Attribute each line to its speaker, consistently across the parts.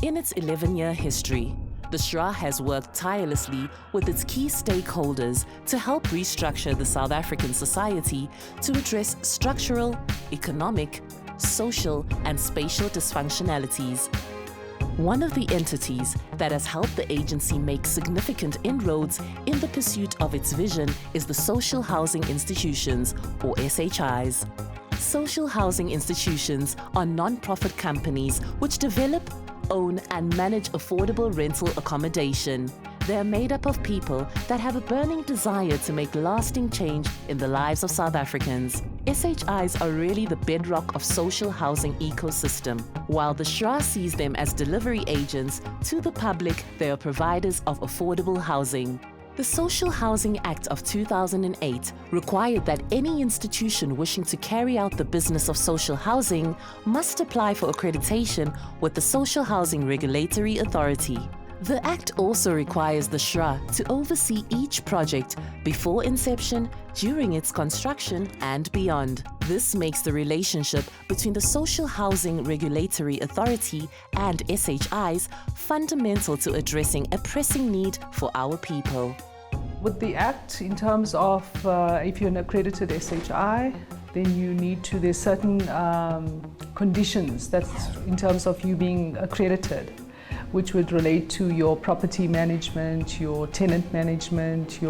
Speaker 1: In its 11-year history, the SHRA has worked tirelessly with its key stakeholders to help restructure the South African society to address structural, economic, social, and spatial dysfunctionalities. One of the entities that has helped the agency make significant inroads in the pursuit of its vision is the Social Housing Institutions, or SHIs. Social housing institutions are non-profit companies which develop, own, and manage affordable rental accommodation. They are made up of people that have a burning desire to make lasting change in the lives of South Africans. SHIs are really the bedrock of social housing ecosystem. While the SHRA sees them as delivery agents to the public, they are providers of affordable housing. The Social Housing Act of 2008 required that any institution wishing to carry out the business of social housing must apply for accreditation with the Social Housing Regulatory Authority. The Act also requires the SHRA to oversee each project before inception, during its construction, and beyond. This makes the relationship between the Social Housing Regulatory Authority and SHIs fundamental to addressing a pressing need for our people.
Speaker 2: With the Act, in terms of if you're an accredited SHI, then you need to, there's certain conditions that's in terms of you being accredited, which would relate to your property management, your tenant management,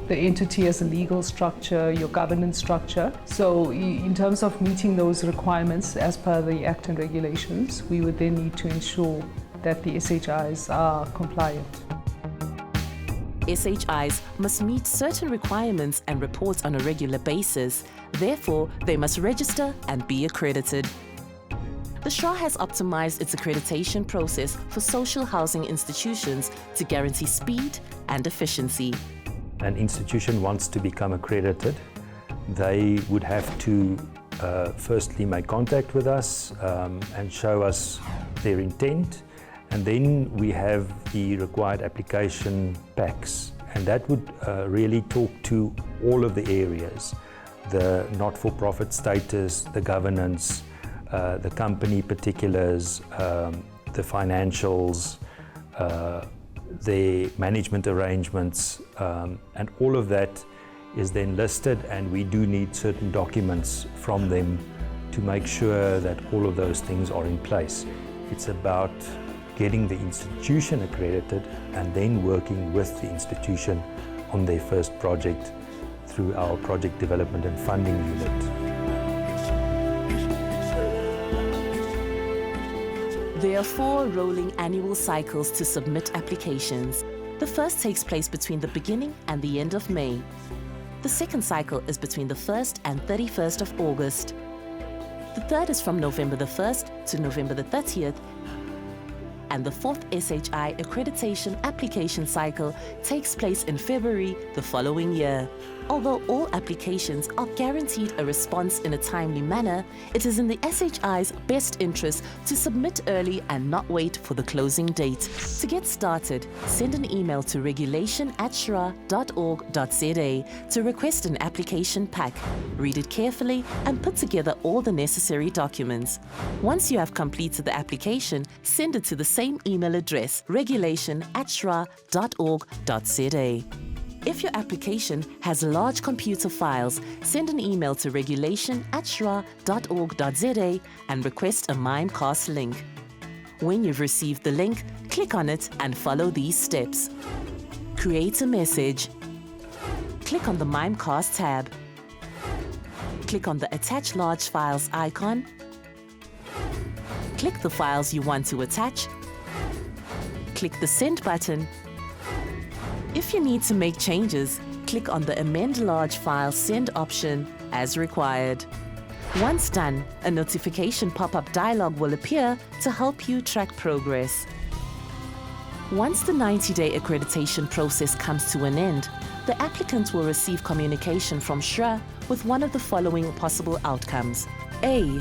Speaker 2: the entity as a legal structure, your governance structure. So in terms of meeting those requirements as per the Act and regulations, we would then need to ensure that the SHIs are compliant.
Speaker 1: SHIs must meet certain requirements and report on a regular basis. Therefore, they must register and be accredited. The SHRA has optimized its accreditation process for social housing institutions to guarantee speed and efficiency.
Speaker 3: An institution wants to become accredited, they would have to firstly make contact with us and show us their intent, and then we have the required application packs, and that would really talk to all of the areas: the not-for-profit status, the governance, the company particulars, the financials, the management arrangements, and all of that is then listed, and we do need certain documents from them to make sure that all of those things are in place. It's about getting the institution accredited and then working with the institution on their first project through our project development and funding unit.
Speaker 1: There are 4 rolling annual cycles to submit applications. The first takes place between the beginning and the end of May. The second cycle is between the 1st and 31st of August. The third is from November the 1st to November the 30th. And the 4th SHI accreditation application cycle takes place in February the following year. Although all applications are guaranteed a response in a timely manner, it is in the SHI's best interest to submit early and not wait for the closing date. To get started, send an email to regulation@shra.org.za to request an application pack. Read it carefully and put together all the necessary documents. Once you have completed the application, send it to the same email address, regulation@shra.org.za. If your application has large computer files, send an email to regulation@shra.org.za and request a Mimecast link. When you've received the link, click on it and follow these steps. Create a message. Click on the Mimecast tab. Click on the Attach Large Files icon. Click the files you want to attach. Click the Send button. If you need to make changes, click on the Amend Large File Send option as required. Once done, a notification pop-up dialog will appear to help you track progress. Once the 90-day accreditation process comes to an end, the applicant will receive communication from SHRA with one of the following possible outcomes. A.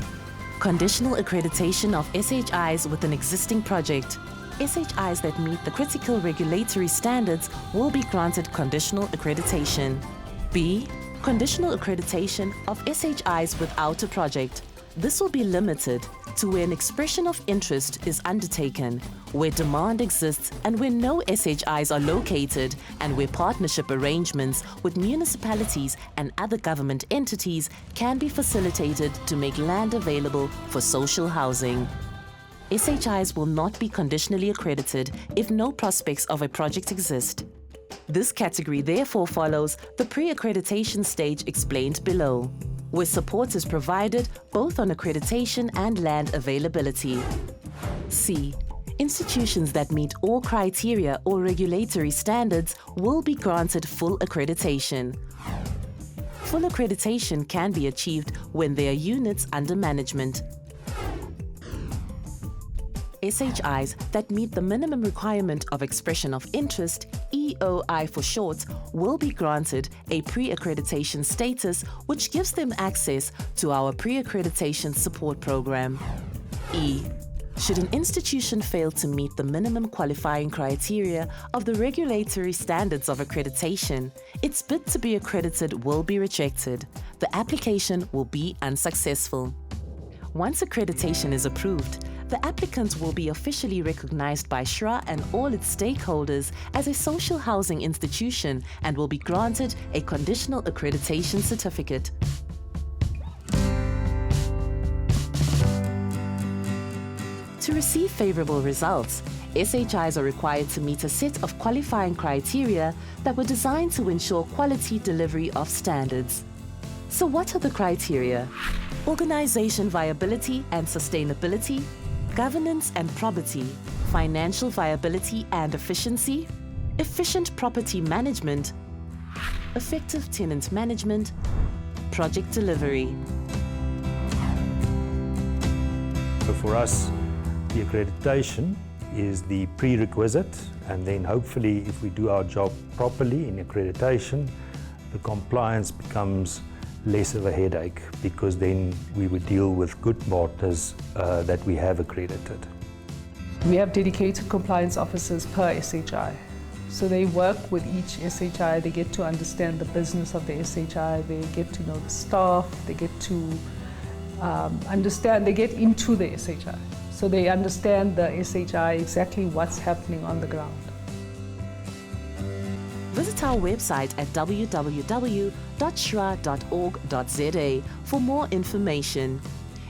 Speaker 1: Conditional accreditation of SHIs with an existing project. SHIs that meet the critical regulatory standards will be granted conditional accreditation. B. Conditional accreditation of SHIs without a project. This will be limited to where an expression of interest is undertaken, where demand exists and where no SHIs are located, and where partnership arrangements with municipalities and other government entities can be facilitated to make land available for social housing. SHIs will not be conditionally accredited if no prospects of a project exist. This category therefore follows the pre-accreditation stage explained below, where support is provided both on accreditation and land availability. C. Institutions that meet all criteria or regulatory standards will be granted full accreditation. Full accreditation can be achieved when there are units under management. SHIs that meet the minimum requirement of expression of interest, EOI for short, will be granted a pre-accreditation status which gives them access to our pre-accreditation support program. E. Should an institution fail to meet the minimum qualifying criteria of the regulatory standards of accreditation, its bid to be accredited will be rejected. The application will be unsuccessful. Once accreditation is approved, the applicant will be officially recognized by SHRA and all its stakeholders as a social housing institution and will be granted a conditional accreditation certificate. To receive favorable results, SHIs are required to meet a set of qualifying criteria that were designed to ensure quality delivery of standards. So what are the criteria? Organization viability and sustainability, governance and probity, financial viability and efficiency, efficient property management, effective tenant management, project delivery.
Speaker 3: So for us, the accreditation is the prerequisite, and then hopefully if we do our job properly in accreditation, the compliance becomes less of a headache, because then we would deal with good partners that we have accredited.
Speaker 2: We have dedicated compliance officers per SHI. So they work with each SHI, they get to understand the business of the SHI, they get to know the staff, they get to they get into the SHI. So they understand the SHI, exactly what's happening on the ground.
Speaker 1: Visit our website at www.shra.org.za for more information.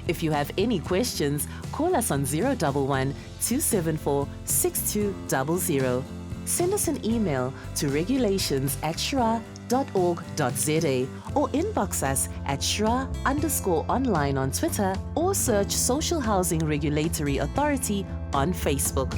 Speaker 1: If you have any questions, call us on 011 274 6200. Send us an email to regulations@shra.org.za or inbox us at shra_online on Twitter, or search Social Housing Regulatory Authority on Facebook.